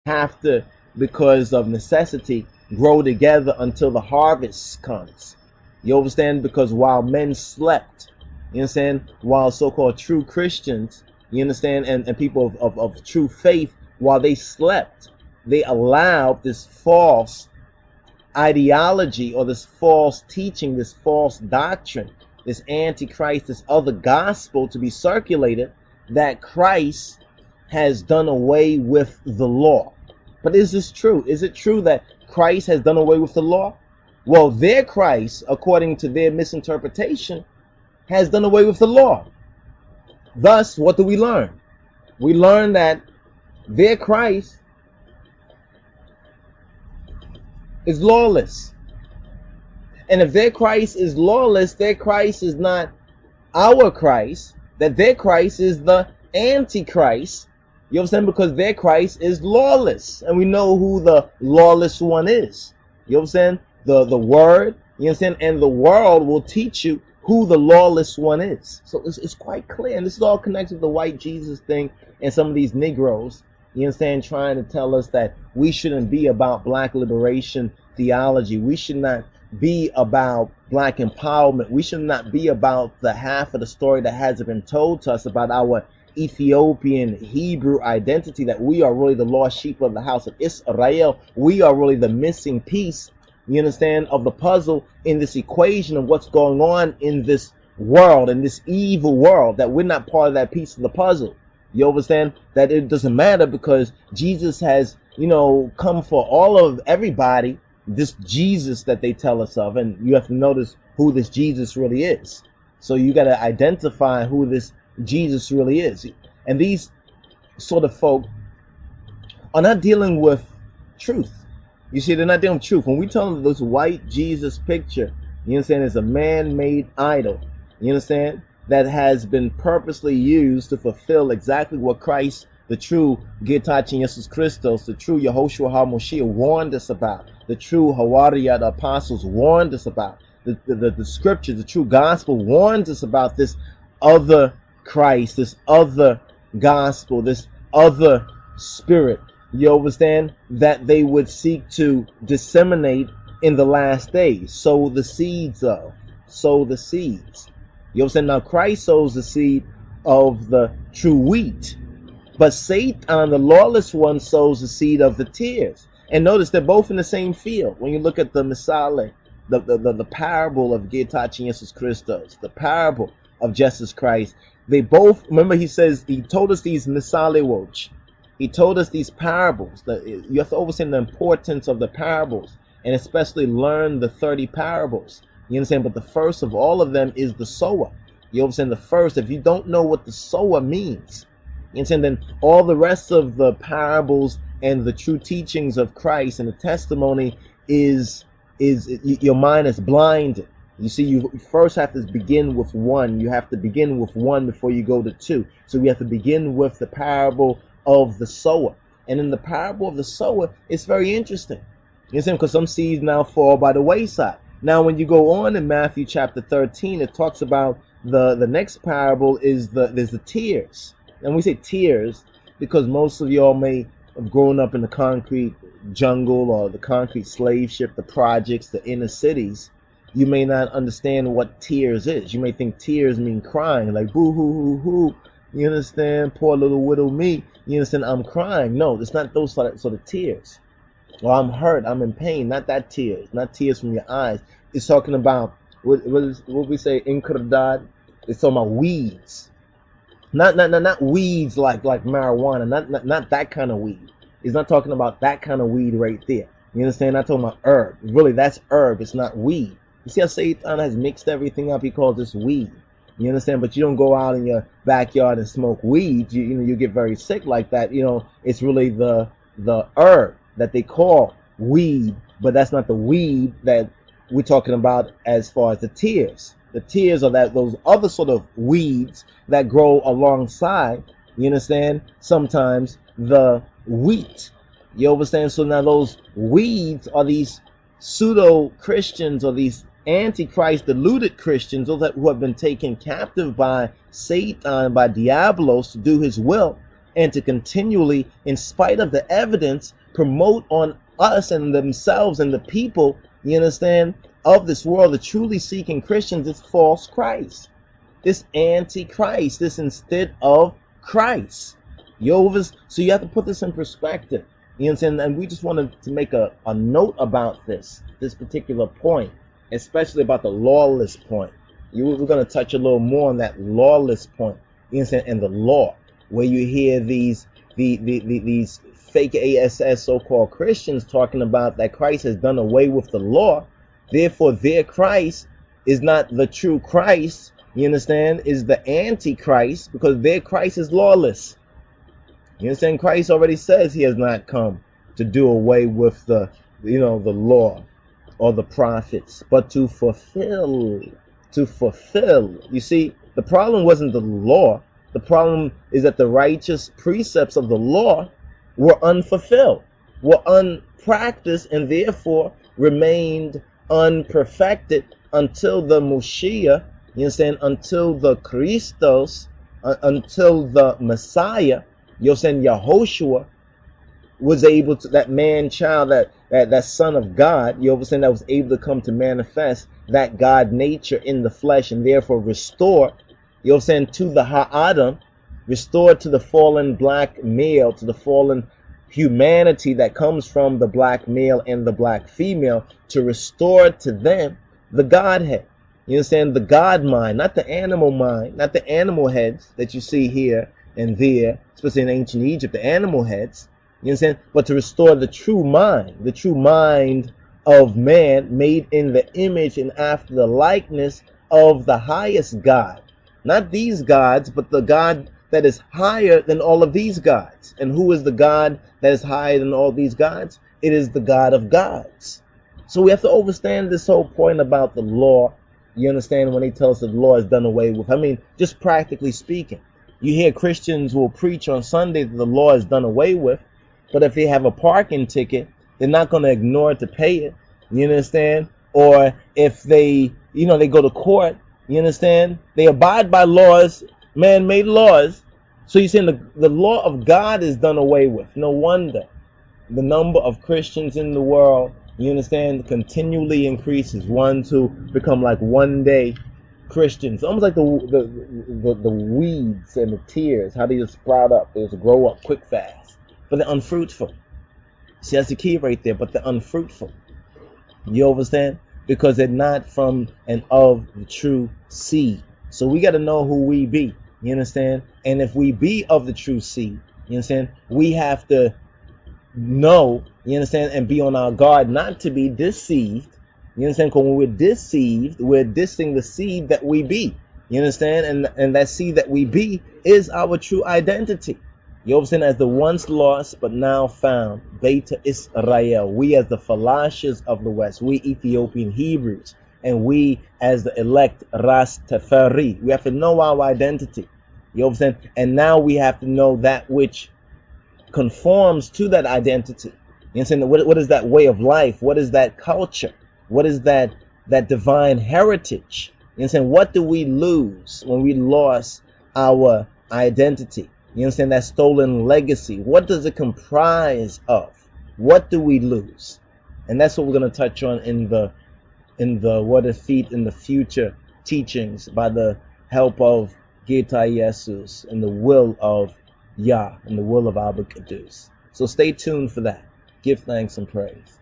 have to, because of necessity, grow together until the harvest comes. You understand? Because while men slept, you understand, while so-called true Christians, you understand, and people of true faith, while they slept, they allowed this false ideology or this false teaching, this false doctrine, this antichrist, this other gospel to be circulated, that Christ has done away with the law. But is this true? Is it true that Christ has done away with the law? Well, their Christ, according to their misinterpretation, has done away with the law. Thus, what do we learn? We learn that their Christ is lawless. And if their Christ is lawless, their Christ is not our Christ, that their Christ is the antichrist. You understand? Because their Christ is lawless. And we know who the lawless one is. You understand? The word, you understand? And the world will teach you who the lawless one is. So it's quite clear. And this is all connected to the white Jesus thing and some of these Negroes, you understand, trying to tell us that we shouldn't be about black liberation theology. We should not be about black empowerment. We should not be about the half of the story that hasn't been told to us about our Ethiopian Hebrew identity, that we are really the lost sheep of the house of Israel. We are really the missing piece, you understand, of the puzzle in this equation of what's going on in this world, in this evil world, that we're not part of that piece of the puzzle. You understand? That it doesn't matter because Jesus has, you know, come for all of everybody, this Jesus that they tell us of. And you have to notice who this Jesus really is. So you got to identify who this Jesus really is. And these sort of folk are not dealing with truth. You see, they're not dealing with truth. When we tell them this white Jesus picture, you understand, is a man-made idol, you understand, that has been purposely used to fulfill exactly what Christ, the true Getachi Jesus Christos, the true Yehoshua HaMoshiach warned us about, the true Hawaria, the apostles warned us about, the scriptures, the true gospel warns us about this other Christ, this other gospel, this other spirit, you understand, that they would seek to disseminate in the last days. Sow the seeds of. Sow the seeds. You understand? Now Christ sows the seed of the true wheat, but Satan, the lawless one, sows the seed of the tares. And notice they're both in the same field. When you look at the Misale, the parable of Getachi Jesus Christos, the parable of Jesus Christ, they both, remember he says, he told us these Misale Woch. He told us these parables. That you have to understand the importance of the parables, and especially learn the 30 parables. You understand? But the first of all of them is the sower. You understand? The first, if you don't know what the sower means, you understand, then all the rest of the parables and the true teachings of Christ and the testimony is your mind is blinded. You see, you first have to begin with one. You have to begin with one before you go to two. So we have to begin with the parable of the sower. And in the parable of the sower, it's very interesting. You understand? Because some seeds now fall by the wayside. Now, when you go on in Matthew chapter 13, it talks about the next parable is there's the tears. And we say tears because most of y'all may have grown up in the concrete jungle or the concrete slave ship, the projects, the inner cities. You may not understand what tears is. You may think tears mean crying, like boo hoo hoo hoo. You understand? Poor little widow me. You understand? I'm crying. No, it's not those sort of tears. Or I'm hurt, I'm in pain. Not that tears, not tears from your eyes. It's talking about what we say, incredad. It's talking about weeds, not weeds like marijuana, not that kind of weed. It's not talking about that kind of weed right there. You understand? Not talking about herb. Really, that's herb. It's not weed. You see how Satan has mixed everything up? He calls this weed. You understand? But you don't go out in your backyard and smoke weed. You know, you get very sick like that. You know, it's really the herb that they call weed, but that's not the weed that we're talking about as far as the tears. The tears are those other sort of weeds that grow alongside, you understand, sometimes the wheat. You understand? So now those weeds are these pseudo-Christians or these antichrist deluded Christians, those who have been taken captive by Satan, by Diablos to do his will. and to continually, in spite of the evidence, promote on us and themselves and the people, you understand, of this world, the truly seeking Christians, this false Christ, this antichrist, this instead of Christ. So you have to put this in perspective. You understand? And we just wanted to make a note about this particular point, especially about the lawless point. We're going to touch a little more on that lawless point, you understand, and the law, where you hear these fake ASS so-called Christians talking about that Christ has done away with the law. Therefore, their Christ is not the true Christ, you understand, is the antichrist, because their Christ is lawless. You understand? Christ already says he has not come to do away with the law or the prophets, but to fulfill. You see, the problem wasn't the law. The problem is that the righteous precepts of the law were unfulfilled, were unpracticed, and therefore remained unperfected until the Moshiach, you understand, until the Christos, until the Messiah, you understand, Yahushua, was able to, that man child, that son of God, you understand, that was able to come to manifest that God nature in the flesh, and therefore restore, you understand, to the Ha'adam, restore to the fallen black male, to the fallen humanity that comes from the black male and the black female, to restore to them the Godhead. You understand? The God mind, not the animal mind, not the animal heads that you see here and there, especially in ancient Egypt, the animal heads, you understand? But to restore the true mind of man, made in the image and after the likeness of the highest God. Not these gods, but the God that is higher than all of these gods. And who is the God that is higher than all these gods? It is the God of gods. So we have to understand this whole point about the law. You understand, when they tell us that the law is done away with. I mean, just practically speaking. You hear Christians will preach on Sunday that the law is done away with. But if they have a parking ticket, they're not going to ignore it to pay it. You understand? Or if they, they go to court, you understand? They abide by laws, man-made laws. So you're saying the law of God is done away with. No wonder the number of Christians in the world, you understand, continually increases. Ones who become like one-day Christians, almost like the weeds and the tears, how they just sprout up, they just grow up quick, fast, but they're unfruitful. See, that's the key right there. But they're unfruitful. You understand? Because they're not from and of the true seed. So we got to know who we be. You understand? And if we be of the true seed, you understand, we have to know, you understand, and be on our guard not to be deceived. You understand? Because when we're deceived, we're dissing the seed that we be. You understand? And that seed that we be is our true identity. You understand? As the once lost but now found Beta Israel, we as the Falashas of the West, we Ethiopian Hebrews, and we as the elect Rastafari, we have to know our identity. You understand? And now we have to know that which conforms to that identity. You understand? What is that way of life? What is that culture? What is that divine heritage? You understand? What do we lose when we lost our identity? You understand? That stolen legacy. What does it comprise of? What do we lose? And that's what we're going to touch on in the what is feet in the future teachings by the help of Gita Jesus and the will of Yah and the will of Abba Kadus. So stay tuned for that. Give thanks and praise.